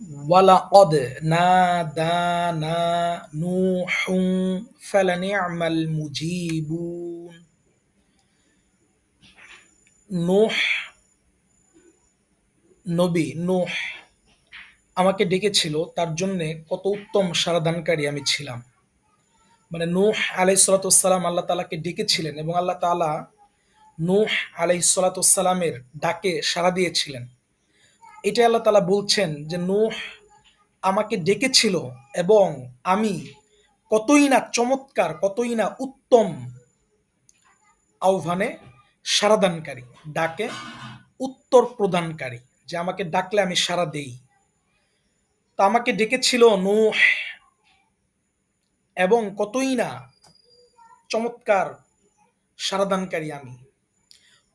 ওয়ালাকদ নাদানা নূহুন ফালানি'মাল মুজিবুন। নূহ, নবী নূহ আমাকে ডেকেছিল, তার জন্যে কত উত্তম সাড়াদানকারী আমি ছিলাম। মানে নূহ আলাইহিসসালাম আল্লাহ তাআলাকে ডেকেছিলেন এবং আল্লাহ তাআলা নূহ আলাইহিসসালামের ডাকে সাড়া দিয়েছিলেন। এটা আল্লাহ তাআলা বলছেন যে নূহ আমাকে ডেকেছিল এবং আমি কতই না চমৎকার, কতই না উত্তম আহ্বানে সাড়াদানকারী, ডাকে উত্তর প্রদানকারী, যে আমাকে ডাকলে আমি সাড়া দেই। তা আমাকে ডেকেছিল নূহ এবং কতই না চমৎকার সাড়াদানকারী আমি।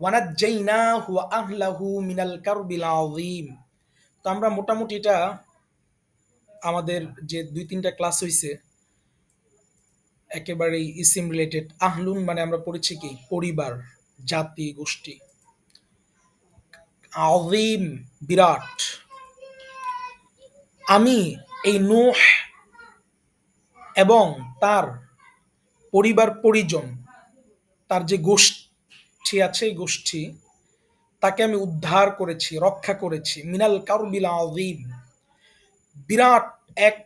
ওয়ানাজ্জাইনাহু ওয়া আহলাহু মিনাল কারবিল আযীম। তো আমরা মোটামুটি এটা আমাদের যে ২-৩টা ক্লাস হইছে একেবারেই ইসিম রিলেটেড। আহলুন মানে আমরা পড়েছি কি পরিবার, জাতি, গোষ্ঠী। আযীম বিরাট। আমি এই নূহ এবং তার পরিবার পরিজন, তার যে গোষ্ঠী আছে এই গোষ্ঠী, তাকে আমি উদ্ধার করেছি, রক্ষা করেছি মিনাল কারবিল আযীম, বিরাট এক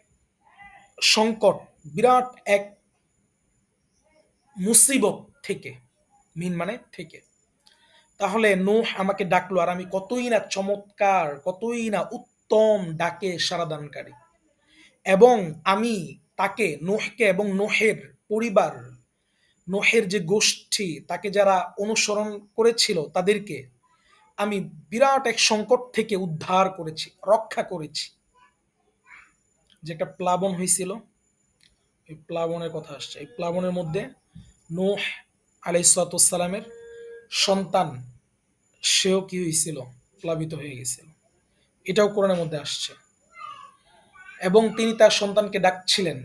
সংকট, বিরাট এক মুসিবত থেকে। মিন মানে থেকে। তাহলে নূহ আমাকে ডাকলো আর আমি কতই না চমৎকার, কতই না উত্তম ডাকে সাড়াদানকারী। এবং আমি তাকে, নূহকে এবং নূহের পরিবার, নূহের যে গোষ্ঠী, তাকে যারা অনুসরণ করেছিল তাদেরকে আমি বিরাট এক সংকট থেকে উদ্ধার করেছি, রক্ষা করেছি। যে একটা প্লাবন হয়েছিল, এই প্লাবনের কথা আসছে। এই প্লাবনের মধ্যে নূহ আলাইহিসসালামের সন্তান, সেও কি হয়েছিল, প্লাবিত হয়ে গেছিল। এটাও কোরআনের মধ্যে আসছে। এবং তিনি তার সন্তানকে ডাকছিলেন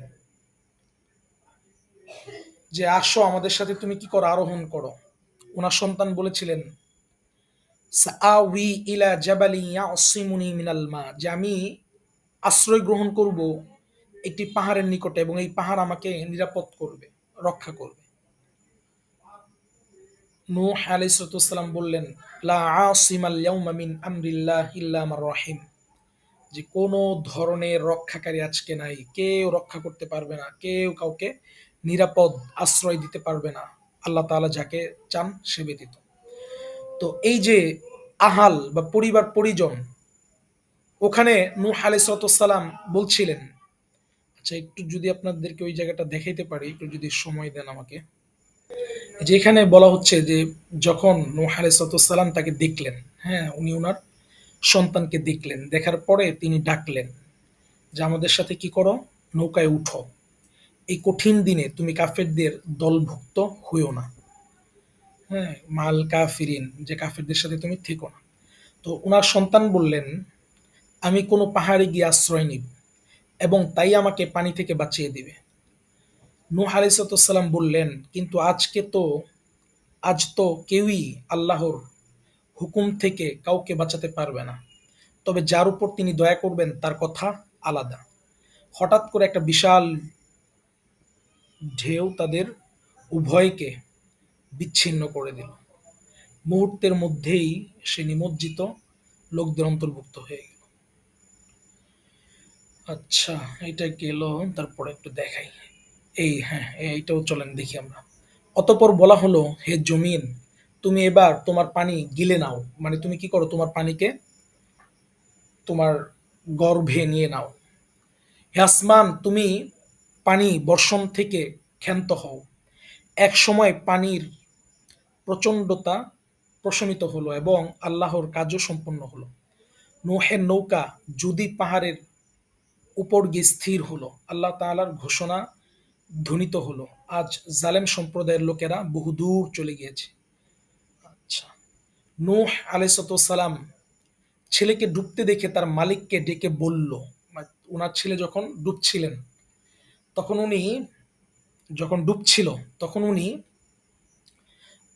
যে আসো আমাদের সাথে, তুমি কি করো, আরোহণ করো। ওনার সন্তান বলেছিলেন সাআউই ইলা জাবালি ইয়াসিমুনি মিনাল মা, যে আমি আশ্রয় গ্রহণ করব একটি পাহাড়ের নিকটে এবং এই পাহাড় আমাকে নিরাপদ করবে, রক্ষা করবে। নূহ আলাইহিস সালাম বললেন লা আসিমাল ইয়াউমা মিন আমরিল্লাহি ইল্লা মান রাহিম, যে কোনো ধরনের রক্ষাকারী আজকে নাই, কেউ রক্ষা করতে পারবে না, কেউ কাউকে নিরাপদ আশ্রয় দিতে পারবে না, আল্লাহ তাআলা যাকে চান সে ব্যতীত। তো এই যে আহাল বা পরিবার পরিজন, ওখানে নূহ আলাইহিস সালাম বলছিলেন। আচ্ছা, একটু যদি আপনাদেরকে ওই জায়গাটা দেখাইতে পারি, একটু যদি সময় দেন আমাকে। যেখানে বলা হচ্ছে যে যখন নূহ আলাইহিস সালাম তাকে দেখলেন, হ্যাঁ, উনি ওনার সন্তানকে দেখলেন, দেখার পরে তিনি ডাকলেন যে আমাদের সাথে কি করো, নৌকায় উঠো, এই কঠিন দিনে তুমি কাফেরদের দলভুক্ত হইও না। হ্যাঁ, মাল কাফিরিন, যে কাফেরদের সাথে তুমি থেকো না। তো ওনার সন্তান বললেন আমি কোনো পাহাড়ে গিয়ে আশ্রয় নিব এবং তাই আমাকে পানি থেকে বাঁচিয়ে দিবে। নূহ আলাইহিস সালাম বললেন কিন্তু আজ তো কেউই আল্লাহর হুকুম থেকে কাউকে বাঁচাতে পারবে না, তবে যার উপর তিনি দয়া করবেন তার কথা আলাদা। হঠাৎ করে একটা বিশাল ঢেউ তাদের উভয়কে বিচ্ছিন্ন করে দিল। মুহূর্তের মধ্যেই সে নিমজ্জিত লোকদের অন্তর্ভুক্ত হয়ে গেল। আচ্ছা, এটা গেল। তারপরে একটু দেখাই। এই হ্যাঁ, এইটাও চলেন দেখি আমরা। অতঃপর বলা হলো হে জমিন, তুমি এবার তোমার পানি গিলে নাও, মানে তুমি কি করো, তোমার পানিকে তোমার গর্ভে নিয়ে নাও। হে আসমান, তুমি পানি বর্ষণ থেকে ক্ষান্ত হও। এক সময় পানির প্রচণ্ডতা প্রশমিত হলো এবং আল্লাহর কাজও সম্পন্ন হলো। নূহের নৌকা যদি পাহাড়ের উপর গিয়ে স্থির হলো, আল্লাহ তাআলার ঘোষণা ধ্বনিত হলো, আজ জালেম সম্প্রদায়ের লোকেরা বহুদূর চলে গিয়েছে। আচ্ছা, নূহ আলাইহিস সালাম ছেলেকে ডুবতে দেখে তার মালিককে ডেকে বলল, ওনার ছেলে যখন ডুবছিলেন, তখন উনি যখন ডুবছিল তখন উনি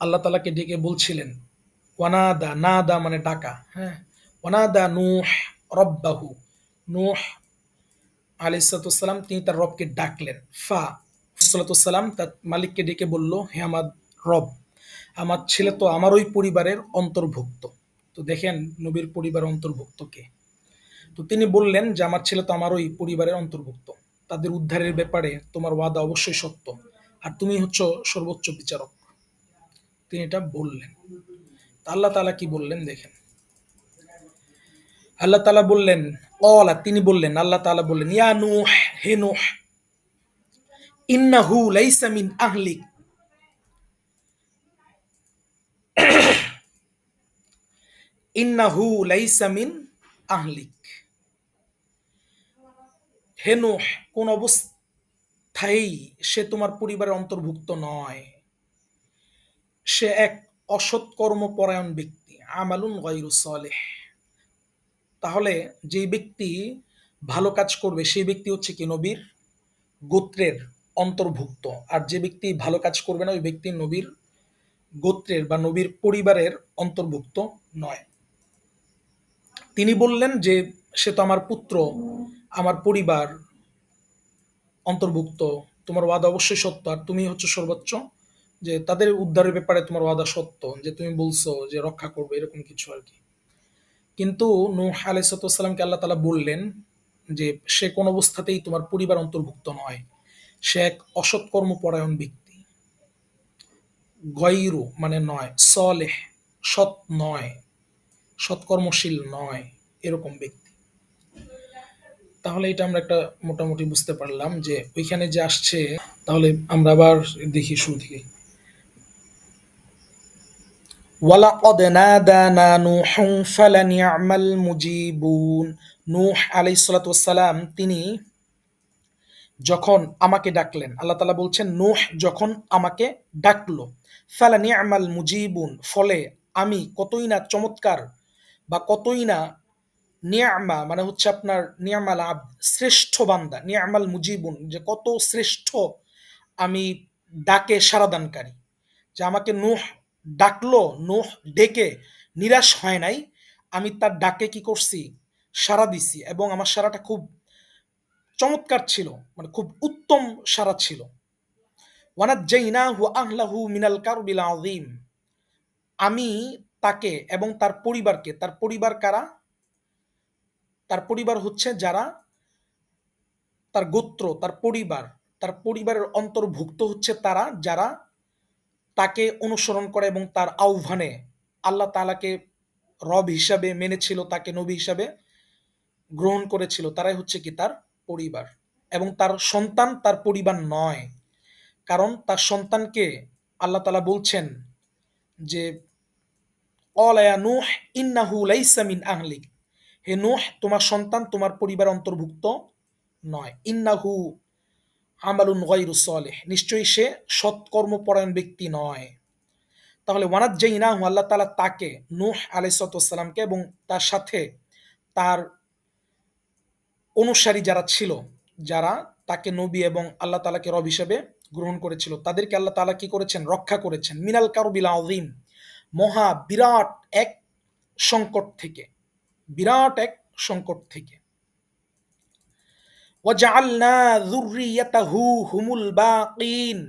আল্লাহ তাআলাকে ডেকে বলছিলেন ওয়ানাদা, নাদা মানে ডাকা, হ্যাঁ, ওয়ানাদা নূহ রব্বাহু, নূহ আলাইহিসসালাম তিনি তার রবকে ডাকলেন। সালাম তার মালিককে ডেকে বলল, হে আমার রব, আমার ছেলে তো আমার ওই পরিবারের অন্তর্ভুক্ত। তো দেখেন নবীর পরিবার অন্তর্ভুক্ত কে। তো তিনি বললেন যে আমার ছেলে তো আমার ওই পরিবারের অন্তর্ভুক্ত, তাদের উদ্ধারের ব্যাপারে তোমার ওয়াদা অবশ্যই সত্য, আর তুমি হচ্ছ সর্বোচ্চ বিচারক। তিনি এটা বললেন। তা আল্লাহ তাআলা কি বললেন দেখেন। আল্লাহ তাআলা বললেন, তিনি বললেন, আল্লাহ তাআলা বললেন, ইয়া নূহ, হে নূহ, ইন্নাহু লাইসা মিন আহলিক, ইন্নাহু লাইসা মিন আহলিক। হে নূহ, কোন অবস্থায় সে তোমার পরিবারের অন্তর্ভুক্ত নয়। সে এক অসৎকর্ম পরায়ণ ব্যক্তি, আমালুন গায়রু সালেহ। তাহলে যে ব্যক্তি ভালো কাজ করবে সেই ব্যক্তি হচ্ছে কি নবীর গোত্রের অন্তর্ভুক্ত, আর যে ব্যক্তি ভালো কাজ করবে না ওই ব্যক্তি নবীর গোত্রের বা নবীর পরিবারের অন্তর্ভুক্ত নয়। তিনি বললেন যে সে তো আমার পুত্র, আমার পরিবার অন্তর্ভুক্ত, তোমার ওয়াদা অবশ্যই সত্য, আর তুমি হচ্ছে সর্বোচ্চ, যে তাদের উদ্ধারের ব্যাপারে তোমার ওয়াদা সত্য, যে তুমি বলছো যে রক্ষা করবে, এরকম কিছু আর কি। কিন্তু নূহ আলাইহিসসালামকে আল্লাহ তাআলা বললেন যে সে কোন অবস্থাতেই তোমার পরিবার অন্তর্ভুক্ত নয়। সে এক অসৎকর্ম পরায়ণ ব্যক্তি। গয়রু মানে নয়, সলেহ সৎ নয়, সৎকর্মশীল নয়, এরকম ব্যক্তি। তাহলে এটা আমরা একটা মোটামুটি বুঝতে পারলাম যে ওইখানে যে আসছে। তাহলে আমরা আবার দেখি শুরু থেকে। ওয়ালাকাদ নাদানা নূহুন ফালানি'মাল মুজিবুন। নূহ আলাইহিস সালাতু ওয়াস সালাম তিনি যখন আমাকে ডাকলেন, আল্লাহ তাআলা বলছেন নূহ যখন আমাকে ডাকলো, ফালানি'মাল মুজিবুন, ফলে আমি কতই না চমৎকার বা কতই না, নিয়ামা মানে হচ্ছে আপনার নিয়ামাল আব্দ, শ্রেষ্ঠ বান্দা, নিয়ামাল মুজিবুন যে কত শ্রেষ্ঠ আমি ডাকে সারাদানকারী। যে আমাকে নূহ ডাকলো, নূহ ডেকে নিরাশ হয় নাই, আমি তার ডাকে কি করছি, সাড়া দিছি, এবং আমার সাড়াটা খুব চমৎকার ছিল, মানে খুব উত্তম সাড়া ছিল। ওয়ানাজ্জাইনাহু আহলাহু মিনাল কারবিল আযীম, আমি তাকে এবং তার পরিবারকে, তার পরিবার কারা, তার পরিবার হচ্ছে যারা তার গোত্র, তার পরিবার, তার পরিবারের অন্তর্ভুক্ত হচ্ছে তারা যারা তাকে অনুসরণ করে এবং তার আহ্বানে আল্লাহ তাআলাকে রব হিসাবে মেনেছিল, তাকে নবী হিসাবে গ্রহণ করেছিল, তারাই হচ্ছে কি তার পরিবার। এবং তার সন্তান তার পরিবার নয়, কারণ তার সন্তানকে আল্লাহ তাআলা বলছেন যে ক্বালা ইয়া নূহ ইন্নাহু লাইসা মিন আহলিক, হে নূহ তোমার সন্তান তোমার পরিবার অন্তর্ভুক্ত নয়। ইন্নাহু আমালুন গায়রু সালেহ, নিশ্চয়ই সে সৎকর্মপরায়ণ ব্যক্তি নয়। তাহলে ওয়ানাজ্জাইনাহু, আল্লাহ তাআলা তাকে নূহ আলাইহিস সালামকে এবং তার সাথে তার অনুসারী যারা ছিল, যারা তাকে নবী এবং আল্লাহ তাআলাকে রব হিসেবে গ্রহণ করেছিল, তাদেরকে আল্লাহ তাআলা কি করেছেন, রক্ষা করেছেন, মিনাল কারবিল আযীম, মহা বিরাট এক সংকট থেকে, বিরাট এক সংকট থেকে। ওয়াজআলনা যুররিয়াতাহু হুমুল বাকিন,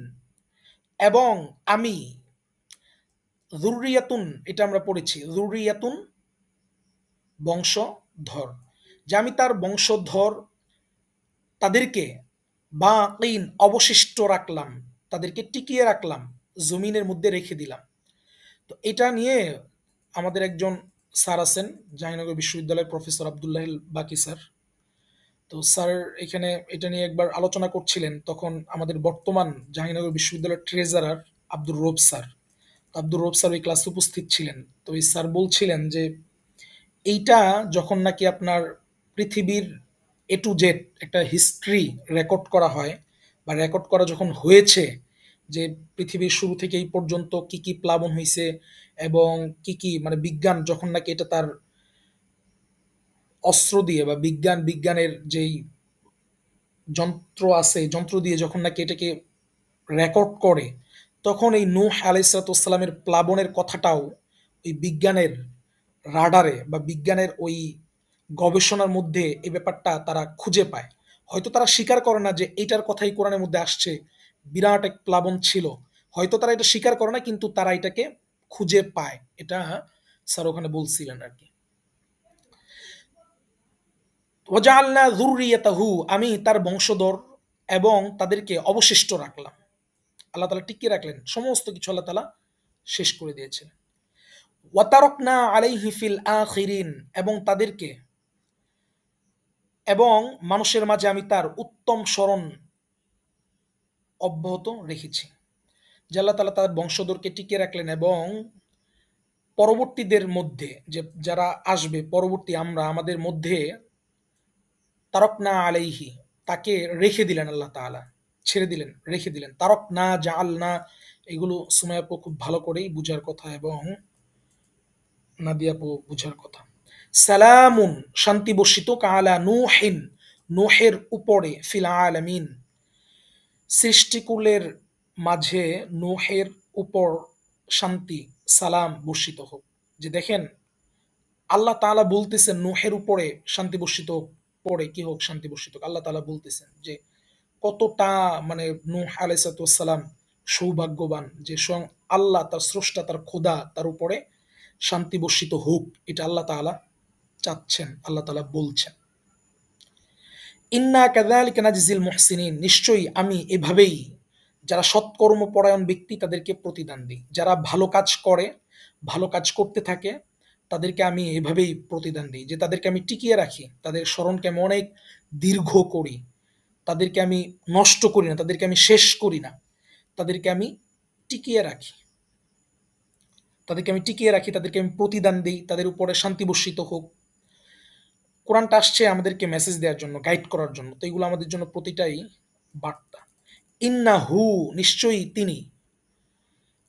এবং আমি যুররিয়াতুন, এটা আমরা পড়েছি যুররিয়াতুন বংশধর, যে আমি তার বংশধর তাদেরকে বাকিন অবশিষ্ট রাখলাম, তাদেরকে টিকিয়ে রাখলাম, জমিনের মধ্যে রেখে দিলাম। তো এটা নিয়ে আমাদের একজন স্যার আছেন জাহাঙ্গীরনগর বিশ্ববিদ্যালয়ের প্রফেসর আব্দুল্লাহ বাকি স্যার। তো স্যার এখানে এটা নিয়ে একবার আলোচনা করছিলেন, তখন আমাদের বর্তমান জাহাঙ্গীরনগর বিশ্ববিদ্যালয়ের ট্রেজারার আব্দুর রব স্যার, আব্দুর রব স্যার ওই ক্লাসে উপস্থিত ছিলেন। তো এই স্যার বলছিলেন যে এইটা যখন নাকি আপনার পৃথিবীর এ টু জেড একটা হিস্ট্রি রেকর্ড করা হয়, বা রেকর্ড করা যখন হয়েছে, যে পৃথিবীর শুরু থেকে এই পর্যন্ত কি কি প্লাবন হয়েছে এবং কি কি মানে বিজ্ঞান যখন নাকি এটা তার অস্ত্র দিয়ে বা বিজ্ঞানের যেই যন্ত্র আছে, যন্ত্র দিয়ে যখন নাকি এটাকে রেকর্ড করে, তখন এই নূহ আলাইহিসসালামের প্লাবনের কথাটাও ওই বিজ্ঞানের রাডারে বা বিজ্ঞানের ওই গবেষণার মধ্যে এই ব্যাপারটা তারা খুঁজে পায়। হয়তো তারা স্বীকার করে না যে এইটার কথাই কোরআনের মধ্যে আসছে, বিরাট এক প্লাবন ছিল। হয়তো তারা এটা স্বীকার করে না, কিন্তু তারা এটাকে খুঁজে পায়। এটা স্যার ওখানে বলছিলেন আরকি। ওয়াজআলনা যুররিয়াতাহু, আমি তার বংশধর এবং তাদেরকে অবশিষ্ট রাখলাম। আল্লাহ তাআলা টিকিয়ে রাখলেন। সমস্ত কিছু আল্লাহ তাআলা শেষ করে দিয়েছেন। ওয়া তারাকনা আলাইহি ফিল আখিরিন, এবং তাদেরকে এবং মানুষের মাঝে আমি তার উত্তম স্মরণ অব্যাহত রেখেছি। যে আল্লাহ তাআলা তার বংশধরকে টিকিয়ে রাখলেন এবং পরবর্তীদের মধ্যে যে যারা আসবে পরবর্তী আমরা আমাদের মধ্যে তারকনা আলাইহি, তাকে রেখে দিলেন আল্লাহ তাআলা, ছেড়ে দিলেন, রেখে দিলেন। তারকনা, জাআলনা, এগুলো সুমাইয়া আপু খুব ভালো করেই বুঝার কথা এবং নাদিয়া আপু বুঝার কথা। সালামুন, শান্তি বর্ষিত, আলা নূহিন, নূহের উপরে, ফিল আলামিন, সৃষ্টিকুলের মাঝে নূহের উপর শান্তি সালাম বর্ষিত হোক। যে দেখেন আল্লাহ তাআলা বলতেছেন নূহের উপরে শান্তি বর্ষিত হোক, পরে কি হোক শান্তি বর্ষিত হোক। আল্লাহ তাআলা বলতেছেন যে কতটা মানে নূহ আলাইহিস সালাম সৌভাগ্যবান যে স্বয়ং আল্লাহ তার স্রষ্টা, তার খোদা তার উপরে শান্তি বর্ষিত হোক, এটা আল্লাহ তাআলা চাচ্ছেন, আল্লাহ তাআলা বলছেন। ইন্না কাযালিকা নাজজিল মুহসিনিন, নিশ্চয়ই আমি এভাবেই যারা সৎকর্মপরায়ণ ব্যক্তি তাদেরকে প্রতিদান দিই। যারা ভালো কাজ করে, ভালো কাজ করতে থাকে, তাদেরকে আমি এভাবেই প্রতিদান দিই যে তাদেরকে আমি টিকিয়ে রাখি, তাদের স্মরণকে আমি অনেক দীর্ঘ করি, তাদেরকে আমি নষ্ট করি না, তাদেরকে আমি শেষ করি না, তাদেরকে আমি টিকিয়ে রাখি, তাদেরকে আমি টিকিয়ে রাখি, তাদেরকে আমি প্রতিদান দিই, তাদের উপরে শান্তি বর্ষিত হোক। কোরআনটা আসছে আমাদেরকে মেসেজ দেওয়ার জন্য, গাইড করার জন্য। তো এগুলো আমাদের জন্য প্রতিটাই বার্তা। ইন্নাহু, নিশ্চয়ই তিনি,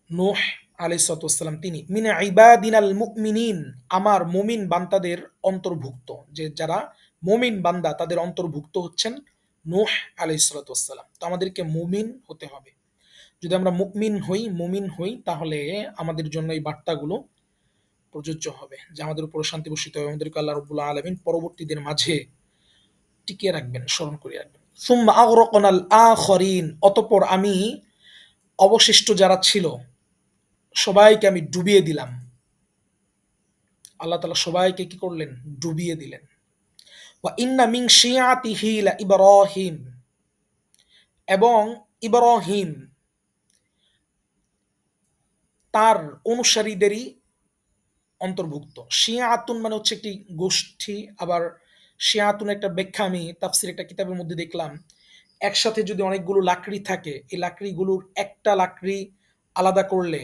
নূহ আলাইহিসসালাম তিনি, মিন ইবাদিনাল মুমিনিন, আমার মুমিন বান্দাদের অন্তর্ভুক্ত। যে যারা মুমিন বান্দা তাদের অন্তর্ভুক্ত হচ্ছেন নূহ আলাইহিসসালাম। তো আমাদেরকে মুমিন হতে হবে। যদি আমরা মুমিন হই তাহলে আমাদের জন্য এই বার্তাগুলো প্রযোজ্য হবে যে আমাদের উপর শান্তি বর্ষিত হবে, আমাদেরকে আল্লাহ রাব্বুল আলামিন পরবর্তীদের মাঝে টিকিয়ে রাখবেন, স্মরণ করে রাখবেন। সুম্মা আগরাকনাল আখরিন, অতঃপর আমি অবশিষ্ট যারা ছিল সবাইকে আমি ডুবিয়ে দিলাম। আল্লাহ তাআলা সবাইকে কি করলেন? ডুবিয়ে দিলেন। ওয়া ইন্না মিন শিয়াতিহি লা ইব্রাহিম, এবং ইব্রাহিম তার অনুসারীদেরই অন্তর্ভুক্ত। শিয়াতুন মানে হচ্ছে একটি গোষ্ঠী, আবার শিয়াতুন একটা ব্যাখ্যা আমি তাফসীর একটা কিতাবের মধ্যে দেখলাম, একসাথে যদি অনেকগুলো লাকড়ি থাকে, এই লাকড়িগুলোর একটা লাকড়ি আলাদা করলে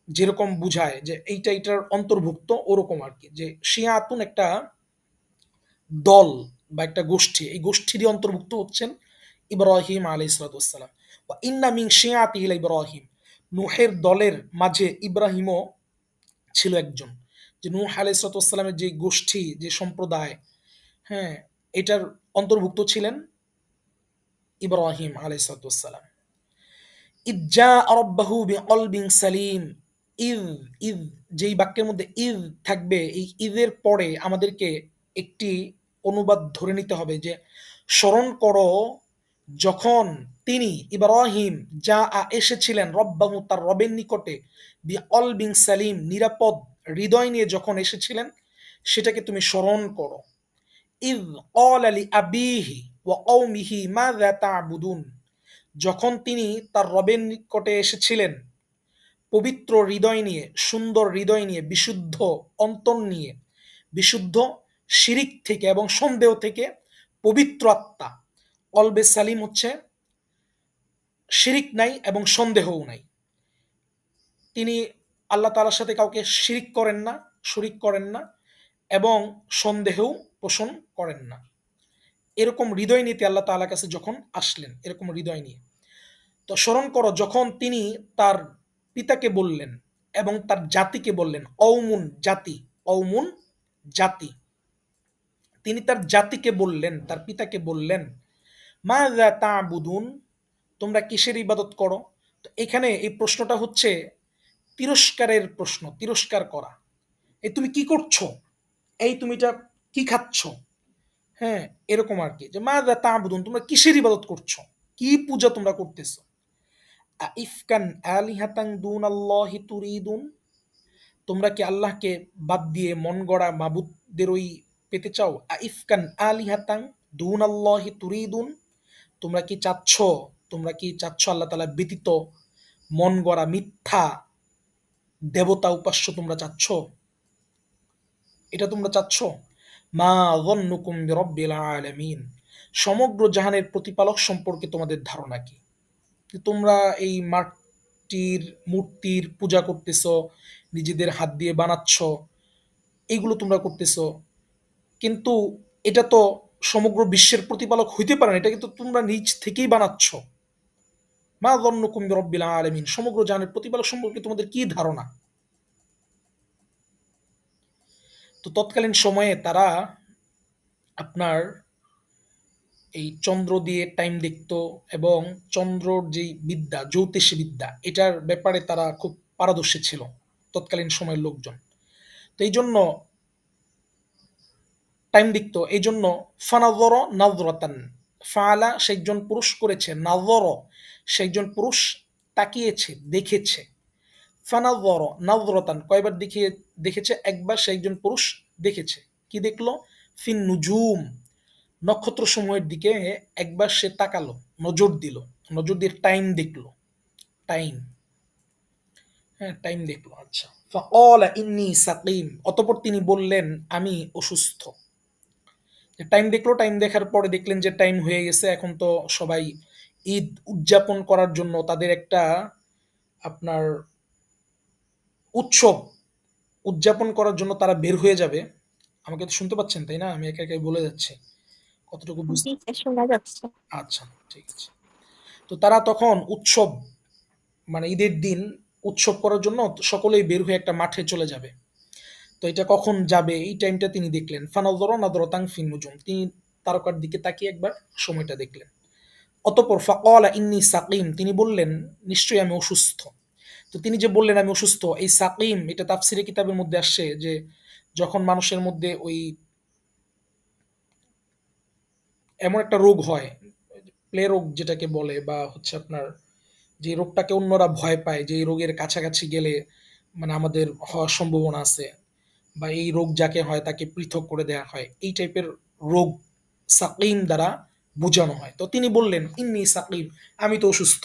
যেরকম বুঝায় যে এইটা এটার অন্তর্ভুক্ত, ওরকম আর কি। যে শিয়াতুন একটা দল বা একটা গোষ্ঠী, এই গোষ্ঠীরই অন্তর্ভুক্ত হচ্ছেন ইব্রাহিম আলাইহিসসালাম। ওয়া ইন্না মিন শিয়াতিহি লা ইব্রাহিম, নূহের দলের মাঝে ইব্রাহিমও ছিল একজন। যে নূহ আলাইহিসসালামের যে গোষ্ঠী, যে সম্প্রদায়, হ্যাঁ, এটার অন্তর্ভুক্ত ছিলেন ইব্রাহিম আলাইহিসসালাম। ইয জাআ রাব্বাহু বিকলবিন সালিম, ইয, ইয, যেই বাক্যের মধ্যে ইয থাকবে, এই ইযের পরে আমাদেরকে একটি অনুবাদ ধরে নিতে হবে যে স্মরণ করো যখন তিনি ইব্রাহিম এসেছিলেন রব্বাহু, তার রবের নিকটে, বিকলবিন সালিম, নিরাপদ হৃদয় নিয়ে যখন এসেছিলেন, সেটাকে তুমি স্মরণ করো। ইয ক্বালা লিআবিহি ওয়া কওমিহি মাযা তা'বুদুন, যখন তিনি তার রবের নিকটে এসেছিলেন পবিত্র হৃদয় নিয়ে, সুন্দর হৃদয় নিয়ে, বিশুদ্ধ অন্তর নিয়ে, বিশুদ্ধ শিরিক থেকে এবং সন্দেহ থেকে পবিত্র আত্মা। কলবে সালিম হচ্ছে শিরিক নাই এবং সন্দেহও নাই। তিনি আল্লাহ তাআলার সাথে কাউকে শিরিক করেন না, শরিক করেন না এবং সন্দেহও পোষণ করেন না। এরকম হৃদয় নিতে আল্লাহ তাআলার কাছে যখন আসলেন, এরকম হৃদয় নিয়ে, তো স্মরণ করো যখন তিনি তার পিতাকে বললেন এবং তার জাতিকে বললেন, কওমুন জাতি, কওমুন জাতি, তিনি তার জাতিকে বললেন, তার পিতাকে বললেন, মাযা তা'বুদুন, তোমরা কিসের ইবাদত করো? তো এখানে এই প্রশ্নটা হচ্ছে তিরস্কারের প্রশ্ন, তিরস্কার করা। এই তুমি কি করছো? এই তুমি এটা কি খাচ্ছ, হ্যাঁ, এরকম আর কি, যে মাযা তা'বুদুন, তোমরা কিসের ইবাদত করছো, কি পূজা তোমরা করতেছো। আইফকান আলিহাতান দুনাল্লাহি তুরিদুন, তোমরা কি আল্লাহকে বাদ দিয়ে মন গড়া মাবুদদেরই পেতে চাও। আইফকান আলিহাতান দুনাল্লাহি তুরিদুন, তোমরা কি চাচ্ছ, তোমরা কি চাচ্ছ আল্লাহ তাআলা ব্যতীত মন গড়া মিথ্যা দেবতা উপাস্য তোমরা চাচ্ছ, এটা তোমরা চাচ্ছ। মা যন্নুকুম বিরাব্বিল আলামিন, সমগ্র জাহানের প্রতিপালক সম্পর্কে তোমাদের ধারণা কি। যে তোমরা এই মাটির মূর্তির পূজা করতেছো, নিজেদের হাত দিয়ে বানাচ্ছ, এইগুলো তোমরা করতেছো, কিন্তু এটা তো সমগ্র বিশ্বের প্রতিপালক হইতে পারে না, এটা কিন্তু তোমরা নিজ থেকেই বানাচ্ছ। মা যন্নুকুম বিরাব্বিল আলামিন, সমগ্র জাহানের প্রতিপালক সম্পর্কে তোমাদের কি ধারণা। তো তৎকালীন সময়ে তারা আপনার এই চন্দ্র দিয়ে টাইম দেখতো, এবং চন্দ্রর যেই বিদ্যা, জ্যোতিষী বিদ্যা, এটার ব্যাপারে তারা খুব পারদর্শী ছিল তৎকালীন সময়ের লোকজন। তো এই জন্য টাইম দেখতো, এই জন্য ফানাজর নাজরাতান, ফালা সে একজন পুরুষ করেছে, নাজর সে একজন পুরুষ তাকিয়েছে, দেখেছে। ফানাজর নাজরাতান কয়বার দেখিয়ে দেখেছে, একবার সে একজন পুরুষ দেখেছে। কি দেখলো, ফিন নুজুম, নক্ষত্র সমূহের দিকে একবার সে তাকালো, নজর দিল, নজর দিয়ে টাইম দেখলো, টাইম, হ্যাঁ টাইম দেখলো। আচ্ছা, ফাকালা ইন্নী সাকিম, অতঃপর তিনি বললেন আমি অসুস্থ। টাইম দেখলো, টাইম দেখার পরে দেখলেন যে টাইম হয়ে গেছে, এখন তো সবাই ঈদ উদযাপন করার জন্য তাদের একটা আপনার উৎসব উদযাপন করার জন্য তারা বের হয়ে যাবে। আমাকে তো শুনতে পাচ্ছেন তাই না, আমি একা একাই বলে যাচ্ছি, কতটুকু জি বুঝতে। স্যার, শোনা যাচ্ছে। আচ্ছা, ঠিক আছে। তো তারা তখন উৎসব, মানে ঈদের দিন উৎসব করার জন্য সকলেই বের হয়ে একটা মাঠে চলে যাবে। তো এটা কখন যাবে, এই টাইমটা তিনি দেখলেন। ফানাযরা নাযরাতান ফিন নুজুম, তিনি তারকার দিকে তাকিয়ে একবার সময়টা দেখলেন। অতঃপর ফাকালা ইন্নী সাকিম, তিনি বললেন নিশ্চয়ই আমি অসুস্থ। তো তিনি যে বললেন আমি অসুস্থ, এই সাকিম এটা তাফসিরে কিতাবের মধ্যে আসছে যে যখন মানুষের মধ্যে ওই এমন একটা রোগ হয়, প্লে রোগ যেটাকে বলে, বা হচ্ছে আপনার যে রোগটাকে অন্যরা ভয় পায়, যে এই রোগের কাছাকাছি গেলে মানে আমাদের হওয়ার সম্ভাবনা আছে, বা এই রোগ যাকে হয় তাকে পৃথক করে দেওয়া হয়, এই টাইপের রোগ সাকিম দ্বারা বোঝানো হয়। তো তিনি বললেন ইন্নি সাকিম, আমি তো অসুস্থ,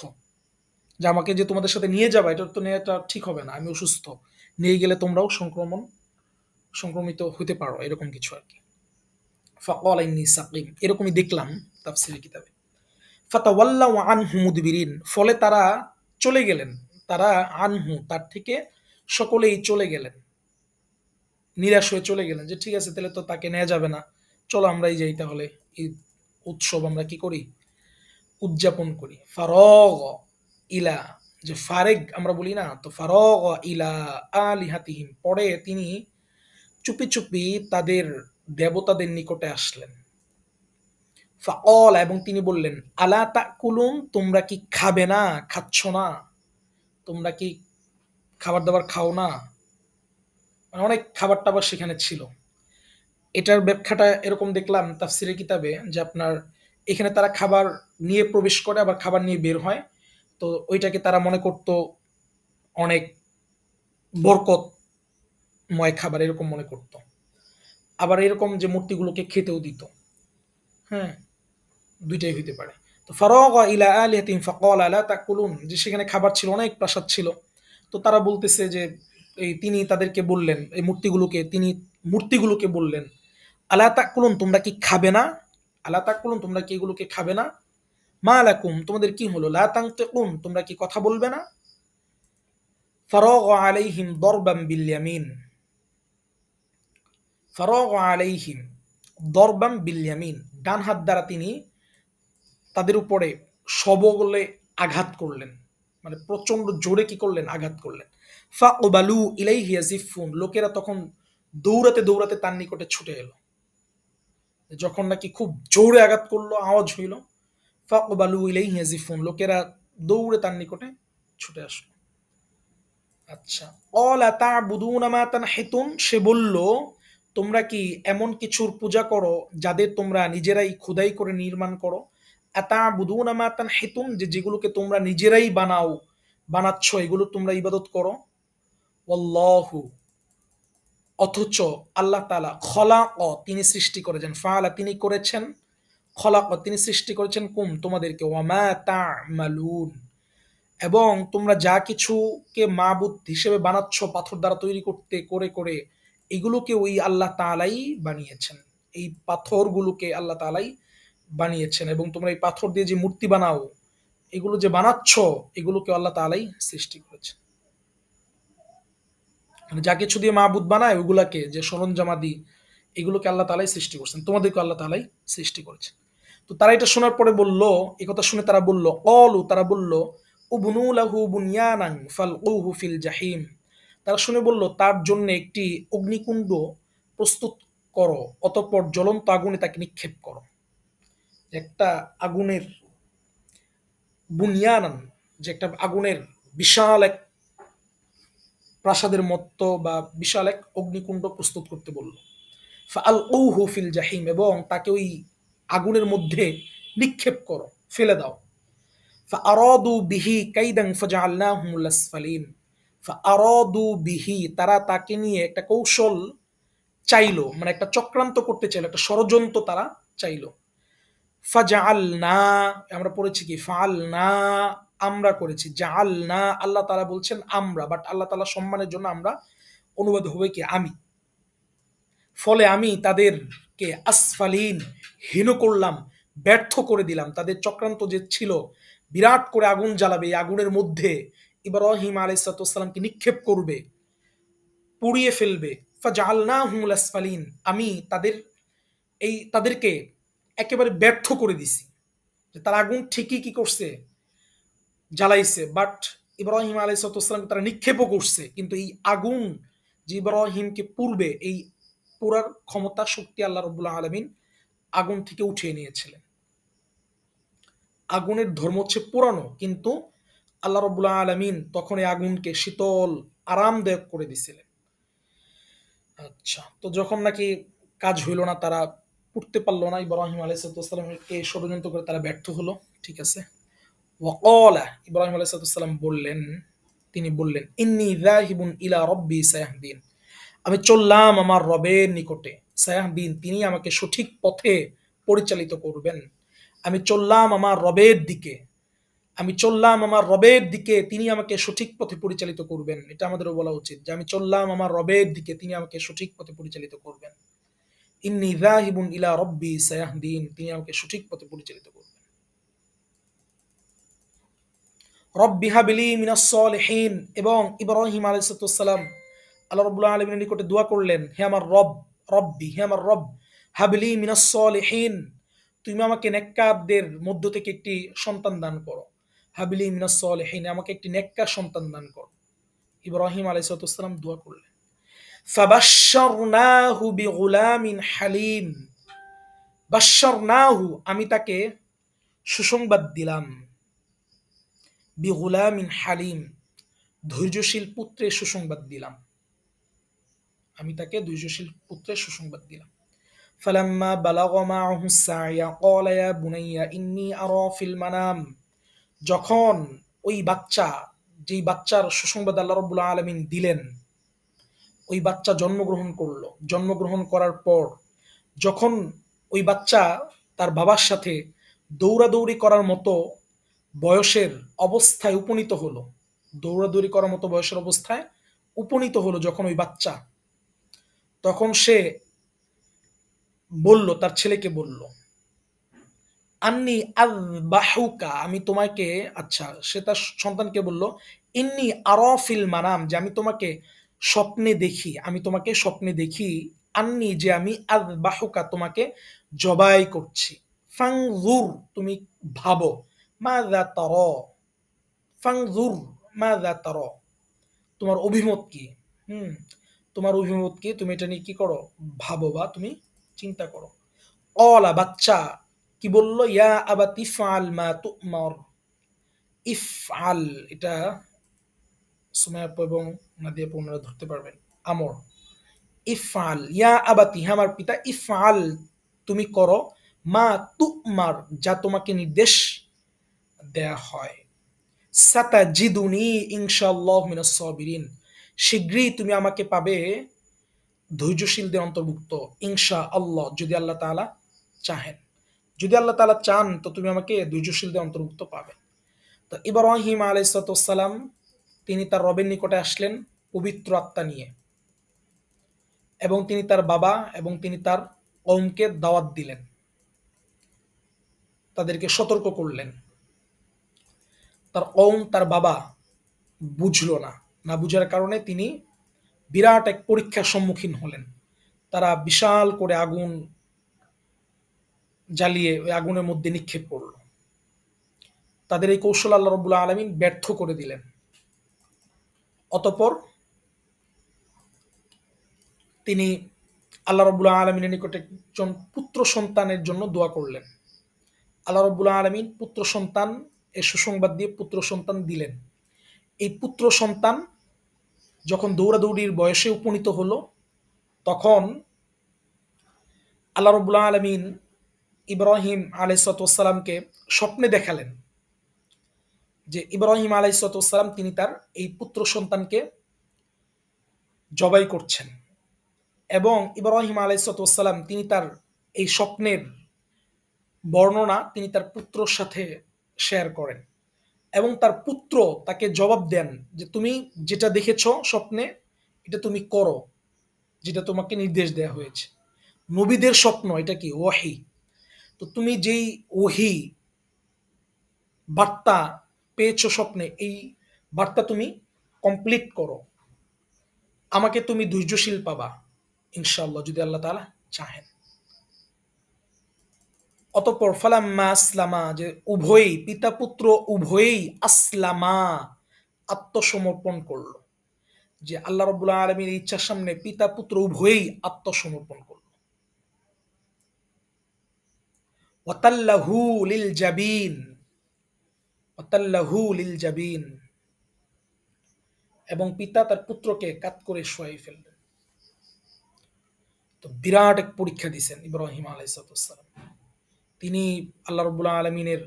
যে আমাকে যে তোমাদের সাথে নিয়ে যাবা এটা তো নেওয়াটা ঠিক হবে না, আমি অসুস্থ, নিয়ে গেলে তোমরাও সংক্রমিত হতে পারো, এরকম কিছু আর কি। ফাকাল ইন্নী সাকিম, এরকমই দেখলাম তাফসিরে কিতাবে। ফাতাওয়াল্লাউ আনহু মুদবিরিন, ফলে তারা চলে গেলেন, তারা আনহু তার থেকে সকলেই চলে গেলেন, নিরাশ হয়ে চলে গেলেন, যে ঠিক আছে তাহলে তো তাকে নেওয়া যাবে না, চলো আমরাই যাই তাহলে, ঈদ উৎসব আমরা কি করি, উদযাপন করি। ফারগ ইলা, যে ফারেগ আমরা বলি না, তো ফারগ ইলা আলিহাতিহিম, পরে তিনি চুপি চুপি তাদের দেবতাদের নিকটে আসলেন। ফাকল, এবং তিনি বললেন আলা তাকুলুন, তোমরা কি খাবে না, খাচ্ছ না, তোমরা কি খাবার দাবার খাও না। মানে অনেক খাবার টাবার সেখানে ছিল। এটার ব্যাখ্যাটা এরকম দেখলাম তাফসিরের কিতাবে, যে আপনার এখানে তারা খাবার নিয়ে প্রবেশ করে আবার খাবার নিয়ে বের হয়, তো ওইটাকে তারা মনে করত অনেক বরকতময় খাবার, এরকম মনে করত। আবার এরকম যে মূর্তিগুলোকে খেতেও দিত, হ্যাঁ, দুইটাই হইতে পারে। তো ফারাগ ইলা আলিহাতিহিম ফাকাল আলা তাকুলুন, যে সেখানে খাবার ছিল, অনেক প্রাসাদ ছিল। তো তারা বলতেছে যে এই তিনি তাদেরকে বললেন, এই মূর্তিগুলোকে তিনি মূর্তিগুলোকে বললেন আলা তাকুলুন, তোমরা কি খাবে না, আলা তাকুলুন, তোমরা কি এগুলোকে খাবে না, মা লাকুম, তোমাদের কি হলো, লা তানতিকুন, তোমরা কি কথা বলবে না। ফারাগ আলাইহিম দরবাম বিল ইয়ামিন, ফারাগ আলাইহিম দরবাম বিল ইয়ামিন, ডান হাত দ্বারা তিনি তাদের উপরে সবলে আঘাত করলেন, মানে প্রচন্ড জোরে কি করলেন, আঘাত করলেন। ফাকবালু ইলাইহি ইয়াজিফুন, লোকেরা তখন দৌড়াতে দৌড়াতে তার নিকটে ছুটে এলো, যখন নাকি খুব জোরে আঘাত করলো, আওয়াজ হইল। ফাকবালু ইলাইহি ইয়াজিফুন, লোকেরা দৌড়ে তার নিকটে ছুটে আসলো। আচ্ছা, অলা তা'বুদুনা মা তানহিতুন, সে বলল তোমরা কি এমন কিছুর পূজা করো যাদের তোমরা নিজেরাই খোদাই করে নির্মাণ করো? আতাবুদুনা মা তানহিতুন, যে যেগুলোকে তোমরা নিজেরাই বানাচ্ছ, এগুলো তোমরা ইবাদত করো। ওয়াল্লাহু, অথচ আল্লাহ তাআলা খলাক, তিনি সৃষ্টি করেছেন, ফাআলা তিনি করেছেন, খলাক তিনি সৃষ্টি করেছেন কুম তোমাদেরকে, ওয়া মা তা'মালুন, এবং তোমরা যা কিছুকে মাবুদ হিসেবে বানাচ্ছ পাথর দ্বারা তৈরি করতে করে করে, এগুলোকে ওই আল্লাহ তাআলাই বানিয়েছেন। এই পাথরগুলোকে আল্লাহ তাআলাই বানিয়েছেন, এবং তোমরা এই পাথর দিয়ে যে মূর্তি বানাও, এগুলো যে বানাচ্ছ, এগুলোকে আল্লাহ তাআলাই সৃষ্টি করেছেন। মানে যা কিছু দিয়ে মাবুদ বানায় ওগুলাকে, যে সরঞ্জামাদি, এগুলোকে আল্লাহ তাআলাই সৃষ্টি করছেন, তোমাদেরকে আল্লাহ তাআলাই সৃষ্টি করেছেন। তো তারা এটা শোনার পরে বলল, এই কথা শুনে তারা বলল, তারা বলল, উবনু লাহু বুনিয়ানান ফালকুহু ফিল জাহিম, তারা শুনে বলল তার জন্য একটি অগ্নিকুণ্ড প্রস্তুত করো, অতঃপর জ্বলন্ত আগুনে তাকে নিক্ষেপ করো। একটা আগুনের বুনিয়ানান, যে একটা আগুনের বিশাল এক প্রাসাদের মতো বা বিশাল এক অগ্নিকুণ্ড প্রস্তুত করতে বলল। ফালকুহু ফিল জাহিম, এবং তাকে ওই আগুনের মধ্যে নিক্ষেপ করো, ফেলে দাও। ফাআরাদু বিহি কাইদান ফাজআলনাহুমুল আসফালিন, ফাআরাদু বিহি, তারা তাকে নিয়ে একটা কৌশল চাইলো, মানে একটা চক্রান্ত করতে চাইলো, একটা ষড়যন্ত্র তারা চাইলো। ফাজআলনা, আমরা পড়েছি কি ফাআলনা, আমরা করেছি, জাআলনা আল্লাহ তাআলা বলছেন আমরা, বাট আল্লাহ তাআলা সম্মানের জন্য আমরা অনুবাদ হবে কি আমি। ফলে আমি তাদেরকে আসফালিন, হীন করলাম, ব্যর্থ করে দিলাম। তাদের চক্রান্ত যে ছিল বিরাট করে আগুন জ্বালাবে, এই আগুনের মধ্যে ইব্রাহিম আলাইহিস সালামকে নিক্ষেপ করবে, পুড়িয়ে ফেলবে। ফাজআলনাহুমুল আসফালিন, আমি তাদেরকে একেবারে ব্যর্থ করে দিছি। যে তার আগুন ঠিকই কি করছে, জ্বালাইছে, বাট ইব্রাহিম আলাইহিস সালামকে তারা নিক্ষেপও করছে, কিন্তু এই আগুন যে ইব্রাহিমকে পুড়বে, এই পুরার ক্ষমতা শক্তি আল্লাহ রাব্বুল আলামিন আগুন থেকে উঠিয়ে নিয়েছিলেন। আগুনের ধর্ম হচ্ছে পোড়ানো, কিন্তু আল্লাহ রাব্বুল আলামিন তখন এই আগুনকে শীতল আরামদায়ক করে দিছিলেন। আচ্ছা, তো যখন নাকি কাজ হইল না, তারা উঠতে পারলো না, ইব্রাহিম আলাইহিস সালামকে ষড়যন্ত্র করে তারা ব্যর্থ হলো। ঠিক আছে, ওয়াকালা, ইব্রাহিম আলাইহিস সালাম বললেন, তিনি বললেন, ইন্নী যাহিবুন ইলা রাব্বি সায়াহদিন, আমি চললাম আমার রবের নিকটে, সায়াহদিন, তিনি আমাকে সঠিক পথে পরিচালিত করবেন। আমি চললাম আমার রবের দিকে, তিনি আমাকে সঠিক পথে পরিচালিত করবেন। এটা আমাদেরও বলা উচিত, যে আমি চললাম আমার রবের দিকে, তিনি আমাকে সঠিক পথে পরিচালিত করবেন। ইন্নী যাহিবুন ইলা রাব্বি সায়াহদিন, তিনি আমাকে সঠিক পথে পরিচালিত করবেন। রব্বি হাবলি মিনাস সলিহিন, এবং ইব্রাহিম আলাইহিস সালাম আল্লাহ রাব্বুল আলামিনের নিকটে দোয়া করলেন, হে আমার রব, রব্বি, হে আমার রব, হাবলি মিনাস সলিহিন, তুমি আমাকে নেককারদের মধ্য থেকে একটি সন্তান দান করো। হাবলি মিনাস সলিহিন, আমাকে একটি নেককার সন্তান দান করো। ইব্রাহিম আলাইহিস সালাম দোয়া করলেন। ফাবাশশারনাহু বিগুলামিন হালিম, বাশশারনাহু, আমি তাকে সুসংবাদ দিলাম, বিগুলামিন হালিম, ধৈর্যশীল পুত্রের সুসংবাদ দিলাম, আমি তাকে ধৈর্যশীল পুত্রের সুসংবাদ দিলাম। ফালাম্মা বালাগা মাআহু সা'য়া ক্বালা ইয়া বুনাইয়া ইন্নী আরা ফিল মানাম, যখন ওই বাচ্চা, যেই বাচ্চার সুসংবাদ আল্লাহ রাব্বুল আলামিন দিলেন, ওই বাচ্চা জন্মগ্রহণ করলো। জন্মগ্রহণ করার পর যখন ওই বাচ্চা তার বাবার সাথে দৌড়াদৌড়ি করার মতো বয়সের অবস্থায় উপনীত হলো, দৌড়াদৌড়ি করার মতো বয়সের অবস্থায় উপনীত হলো যখন ওই বাচ্চা, তখন সে বলল, তার ছেলেকে বলল, আন্নি আযবাহুকা, আমি তোমাকে, আচ্ছা, সে তার সন্তানকে বলল, ইন্নী আরা ফিল মানাম, যে আমি তোমাকে স্বপ্নে দেখি, আন্নি, যে আমি আযবাহুকা, তোমাকে জবাই করছি। ফানজুর, তুমি ভাবো, মাযা তারা, ফানজুর মাযা তারা, তোমার অভিমত কি? হুম, তোমার অভিমত কি, তুমি এটা নিয়ে কি করো, ভাবো বা তুমি চিন্তা করো। ক্বালা, বাচ্চা কি বলল, ইয়া আবাতি ইফআল মা তু'মার, ইফআল, এটা সুমাইয়া আপু এবং নাদিয়া আপু ওনারা ধরতে পারবেন, আমর, ইফআল ইয়া আবাতি, হ্যাঁ আমার পিতা, ইফআল তুমি করো, মা তুমার যা তোমাকে নির্দেশ দেয়া হয়। সাতাজিদুনি ইনশাআল্লাহু মিনাস সাবিরিন, শীঘ্রই তুমি আমাকে পাবে ধৈর্যশীলদের অন্তর্ভুক্ত, ইনশাআল্লাহ যদি আল্লাহ তাআলা চাহেন। যদি আল্লাহ তাআলা চান তো তুমি আমাকে ধৈর্যশীলদের অন্তর্ভুক্ত পাবে। তো ইব্রাহিম আলাইহিস সালাম তিনি তার রবের নিকটে আসলেন পবিত্র আত্মা নিয়ে, এবং তিনি তার বাবা এবং তিনি তার কওমকে দাওয়াত দিলেন, তাদেরকে সতর্ক করলেন। তার কওম, তার বাবা বুঝলো না, না বুঝার কারণে তিনি বিরাট এক পরীক্ষার সম্মুখীন হলেন। তারা বিশাল করে আগুন জ্বালিয়ে ওই আগুনের মধ্যে নিক্ষেপ করল। তাদের এই কৌশল আল্লাহ রাব্বুল আলামিন ব্যর্থ করে দিলেন। অতঃপর তিনি আল্লাহ রাব্বুল আলামিনের নিকটে একজন পুত্র সন্তানের জন্য দোয়া করলেন। আল্লাহ রাব্বুল আলামিন পুত্র সন্তান এর সুসংবাদ দিয়ে পুত্র সন্তান দিলেন। এই পুত্র সন্তান যখন দৌড়াদৌড়ির বয়সে উপনীত হলো, তখন আল্লাহ রাব্বুল আলামিন ইব্রাহিম আলাইহিস সালামকে স্বপ্নে দেখালেন যে ইব্রাহিম আলাইহিস সালাম তিনি তার এই পুত্র সন্তানকে জবাই করছেন, এবং ইব্রাহিম আলাইহিস সালাম তিনি তার এই স্বপ্নের বর্ণনা তিনি তার পুত্রর সাথে শেয়ার করেন, এবং তার পুত্র তাকে জবাব দেন যে তুমি যেটা দেখেছ স্বপ্নে এটা তুমি করো, যেটা তোমাকে নির্দেশ দেওয়া হয়েছে। নবীদের স্বপ্ন এটা কি? ওয়াহি। তো তুমি যেই ওহি বার্তা পেয়েছো স্বপ্নে, এই বার্তা তুমি কমপ্লিট করো, আমাকে তুমি ধৈর্যশীল পাবা ইনশাআল্লাহ যদি আল্লাহ তাআলা চাহেন। অতঃপর ফালাম্মা আসলামা, যে উভয়ই পিতা পুত্র উভয়ই আসলামা আত্মসমর্পণ করলো, যে আল্লাহ রাব্বুল আলামিনের ইচ্ছার সামনে পিতা পুত্র উভয়ই আত্মসমর্পণ করলো। ওয়াতাল্লাহু লিল জাবিন, ওয়াতাল্লাহু লিল জাবিন, এবং পিতা তার পুত্রকে কাত করে শোয়াই ফেললেন। তো বিরাট এক পরীক্ষা দিয়েছেন ইব্রাহিম আলাইহিস সালাম। তিনি আল্লাহ রাব্বুল আলামিনের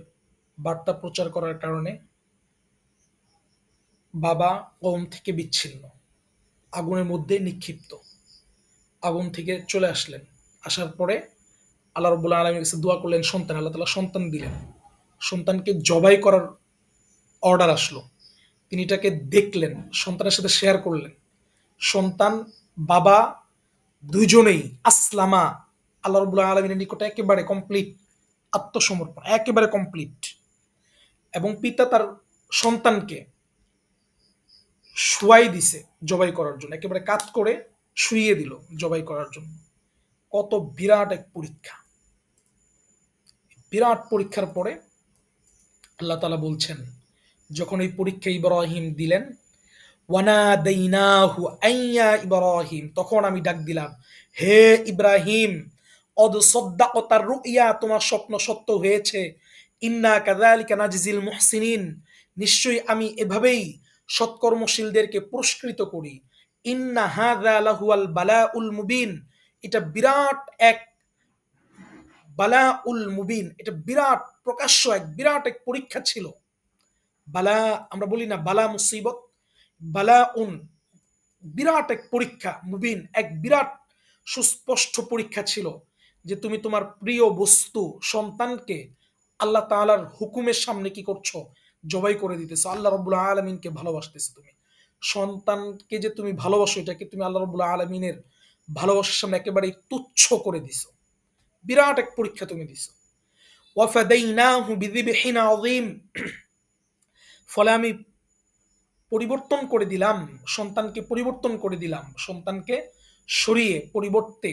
বার্তা প্রচার করার কারণে বাবা কওম থেকে বিচ্ছিন্ন, আগুনের মধ্যে নিক্ষিপ্ত, আগুন থেকে চলে আসলেন। আসার পরে আল্লাহ রাব্বুল আলামিনের কাছে দোয়া করলেন সন্তান, আল্লাহ তাআলা সন্তান দিলেন। সন্তানকে জবাই করার অর্ডার আসলো, তিনি এটাকে দেখলেন, সন্তানের সাথে শেয়ার করলেন। সন্তান বাবা দুইজনেই আসলামা, আল্লাহ রাব্বুল আলামিনের নিকটে একেবারে কমপ্লিট আত্মসমর্পণ, একেবারে কমপ্লিট। এবং পিতা তার সন্তানকে শুয়াই দিছে জবাই করার জন্য, একেবারে কাত করে শুইয়ে দিল জবাই করার জন্য। কত বিরাট এক পরীক্ষা! বিরাট পরীক্ষার পরে আল্লাহ তাআলা বলছেন, যখন এই পরীক্ষা ইব্রাহিম দিলেন, ওয়ানাদাইনাহু আইয়া ইব্রাহিম, তখন আমি ডাক দিলাম, হে ইব্রাহিম, অদ সদ্দাকতার রুইয়া, তোমার স্বপ্ন সত্য হয়েছে। ইন্না কাযালিকা নাজিজিল মুহসিনিন, নিশ্চয়ই আমি এভাবেই সৎকর্মশীলদেরকে পুরস্কৃত করি। ইন্না হাযা লাহুয়াল বালাউল মুবিন, এটা বিরাট এক বালাউল মুবিন, এটা বিরাট প্রকাশ্য এক বিরাট এক পরীক্ষা ছিল। বালা আমরা বলি না বালা মুসিবত, বালাউন বিরাট এক পরীক্ষা, মুবিন এক বিরাট সুস্পষ্ট পরীক্ষা ছিল, যে তুমি তোমার প্রিয় বস্তু সন্তানকে আল্লাহ তাআলার হুকুমের সামনে কি করছো? জবাই করে দিতেছো। আল্লাহ রাব্বুল আলামিনকে ভালোবাসতেছো তুমি, সন্তানকে যে তুমি ভালোবাসো এটাকে তুমি আল্লাহ রাব্বুল আলামিনের ভালোবাসার সামনে একেবারে তুচ্ছ করে দিছো। বিরাট এক পরীক্ষা তুমি দিছো। ওয়াফাদাইনাহু বিযিবহিন আযীম, ফলে আমি পরিবর্তন করে দিলাম সন্তানকে, পরিবর্তন করে দিলাম সন্তানকে সরিয়ে পরিবর্তে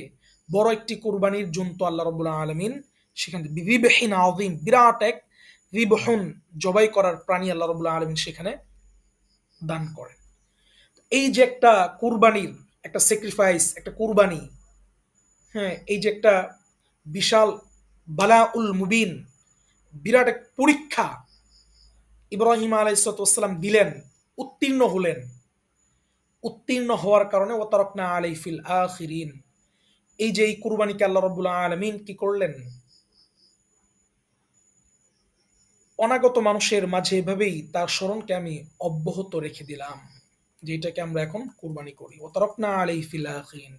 বড় একটি কুরবানির জন্তু আল্লাহ রাব্বুল আলামিন সেখানে বিযিবহিন আযীম, বিরাট এক যিবহুন জবাই করার প্রাণী আল্লাহ রাব্বুল আলামিন সেখানে দান করেন। এই যে একটা কুরবানির একটা স্যাক্রিফাইস, একটা কুরবানি, হ্যাঁ, এই যে একটা বিশাল বালাউল মুবিন, বিরাট এক পরীক্ষা ইব্রাহিম আলাইহিস সালাম দিলেন, উত্তীর্ণ হলেন। উত্তীর্ণ হওয়ার কারণে ওয়াতারাকনা আলাইহি ফিল আখিরিন, এই যে এই কুরবানিকে আল্লাহ রাব্বুল আলামিন কি করলেন, অনাগত মানুষের মাঝে এভাবেই তার স্মরণকে আমি অব্যাহত রেখে দিলাম, যেটাকে আমরা এখন কুরবানি করি। ওয়াতারাকনা আলাইহি ফিল আখিরিন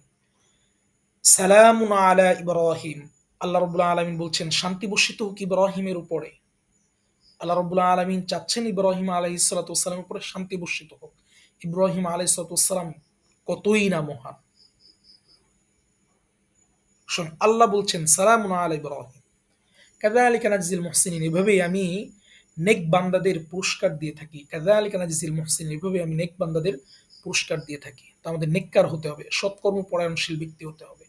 সালামুন আলা ইব্রাহিম, আল্লাহ রাব্বুল আলামিন বলছেন শান্তি বর্ষিত হোক ইব্রাহিমের উপরে। আল্লাহ রাব্বুল আলামিন চাচ্ছেন ইব্রাহিম আলাইহিস সালাতু ওয়াস সালামের উপরে শান্তি বর্ষিত হোক। ইব্রাহিম আলাইহিস সালাতু ওয়াস সালাম কতই না মহান। শোন, আল্লাহ বলছেন সালামুন আলা ইব্রাহিম কাযালিকা নাজজিল মুহসিনিন, এভাবেই আমি নেক বান্দাদের পুরস্কার দিয়ে থাকি। কাযালিকা নাজজিল মুহসিনিন, এভাবেই আমি নেক বান্দাদের পুরস্কার দিয়ে থাকি। তো আমাদের নেককার হতে হবে, সৎকর্ম পরায়ণশীল ব্যক্তি হতে হবে।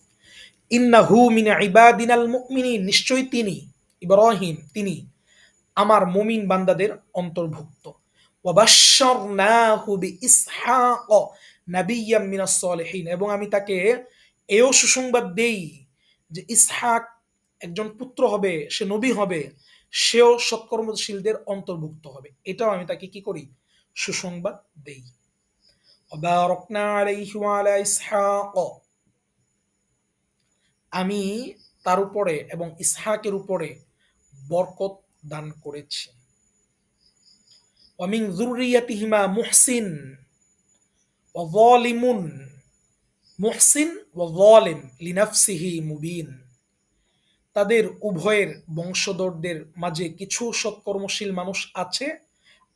ইন্নাহু মিন ইবাদিনাল মুমিনিন, নিশ্চয়ই তিনি ইব্রাহিম তিনি আমার মুমিন বান্দাদের অন্তর্ভুক্ত। ওয়াবাশশারনাহু বিইসহাক নাবিয়্যাম মিনাস সলিহিন, এবং আমি তাকে এও সুসংবাদ দেই যে ইসহাক একজন পুত্র হবে, সে নবী হবে, সেও সৎকর্মশীলদের অন্তর্ভুক্ত হবে। এটাও আমি তাকে কি করি, সুসংবাদ দেই। ওয়াবারাকনা আলাইহি ওয়া আলা ইসহাক, আমি তার উপরে এবং ইসহাকের উপরে বরকত দান করেছি। ওয়ামিন যুররিয়াতিহিমা মুহসিন ওয়া যালিমুন, মুহসিন ওয়া যালিম লিনাফসিহি মুবিন, তাদের উভয়ের বংশধরদের মাঝে কিছু সৎকর্মশীল মানুষ আছে,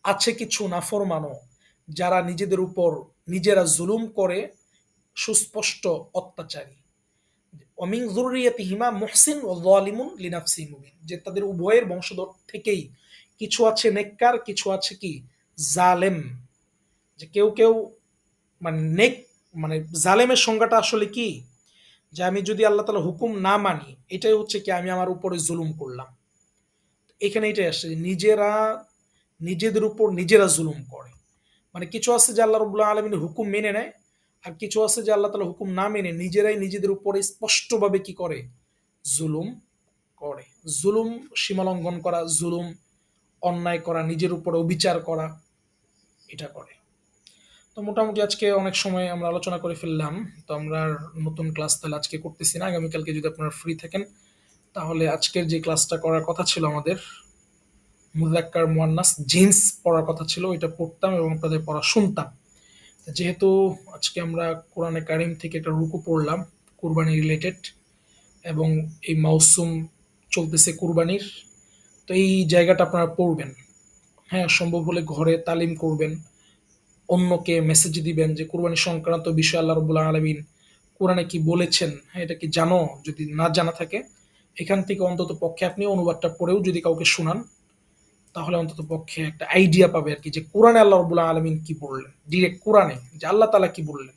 আছে কিছু নাফরমানও, যারা নিজেদের উপর নিজেরা জুলুম করে, সুস্পষ্ট অত্যাচারী। ওয়ামিন যুররিয়াতিহিমা মুহসিন ওয়া যালিমুন লিনাফসিহি মুবিন, যে তাদের উভয়ের বংশধর থেকেই কিছু আছে নেককার, কিছু আছে কি জালেম। যে কেউ কেউ মানে নেক মানে জালেমের সংজ্ঞাটা আসলে কি, যে আমি যদি আল্লাহ তাআলা হুকুম না মানি, এটাই হচ্ছে কি আমি আমার উপরে জুলুম করলাম। এখানে এটাই আসছে যে নিজেরা নিজেদের উপর নিজেরা জুলুম করে। মানে কিছু আছে যে আল্লাহ রাব্বুল আলামিনের হুকুম মেনে নেয়, আর কিছু আছে যে আল্লাহ তাআলা হুকুম না মেনে নিজেরাই নিজেদের উপরে স্পষ্টভাবে কি করে, জুলুম করে। জুলুম সীমালঙ্ঘন করা, জুলুম অন্যায় করা, নিজের উপরে অবিচার করা, এটা করে। তো মোটামুটি আজকে অনেক সময় আমরা আলোচনা করে ফেললাম। তো আমরা আর নতুন ক্লাস তাহলে আজকে করতেছি না, আগামীকালকে যদি আপনারা ফ্রি থাকেন তাহলে আজকের যে ক্লাসটা করার কথা ছিল আমাদের, মুযাক্কার মুয়ান্নাস জিন্স পড়ার কথা ছিল, ওইটা পড়তাম এবং আপনাদের পড়া শুনতাম। যেহেতু আজকে আমরা কোরআনে কারিম থেকে একটা রুকু পড়লাম কুরবানি রিলেটেড, এবং এই মৌসুম চলতেছে কুরবানির, তো এই জায়গাটা আপনারা পড়বেন। হ্যাঁ, সম্ভব হলে ঘরে তালিম করবেন, অন্যকে মেসেজ দিবেন যে কুরবানি সংক্রান্ত বিষয় আল্লাহ রাব্বুল আলামিন কোরআনে কি বলেছেন, হ্যাঁ এটা কি জানো, যদি না জানা থাকে এখান থেকে অন্তত পক্ষে আপনি অনুবাদটা পড়েও যদি কাউকে শোনান, তাহলে অন্তত পক্ষে একটা আইডিয়া পাবে আর কি, যে কোরআনে আল্লাহ রাব্বুল আলামিন কি বললেন, ডিরেক্ট কোরআনে যে আল্লাহ তাআলা কি বললেন।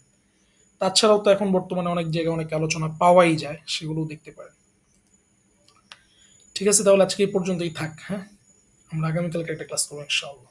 তাছাড়াও তো এখন বর্তমানে অনেক জায়গায় অনেক আলোচনা পাওয়াই যায়, সেগুলোও দেখতে পারেন। ঠিক আছে, তাহলে আজকে এই পর্যন্তই থাক। হ্যাঁ, আমরা আগামীকালকে একটা ক্লাস করবো ইনশাআল্লাহ।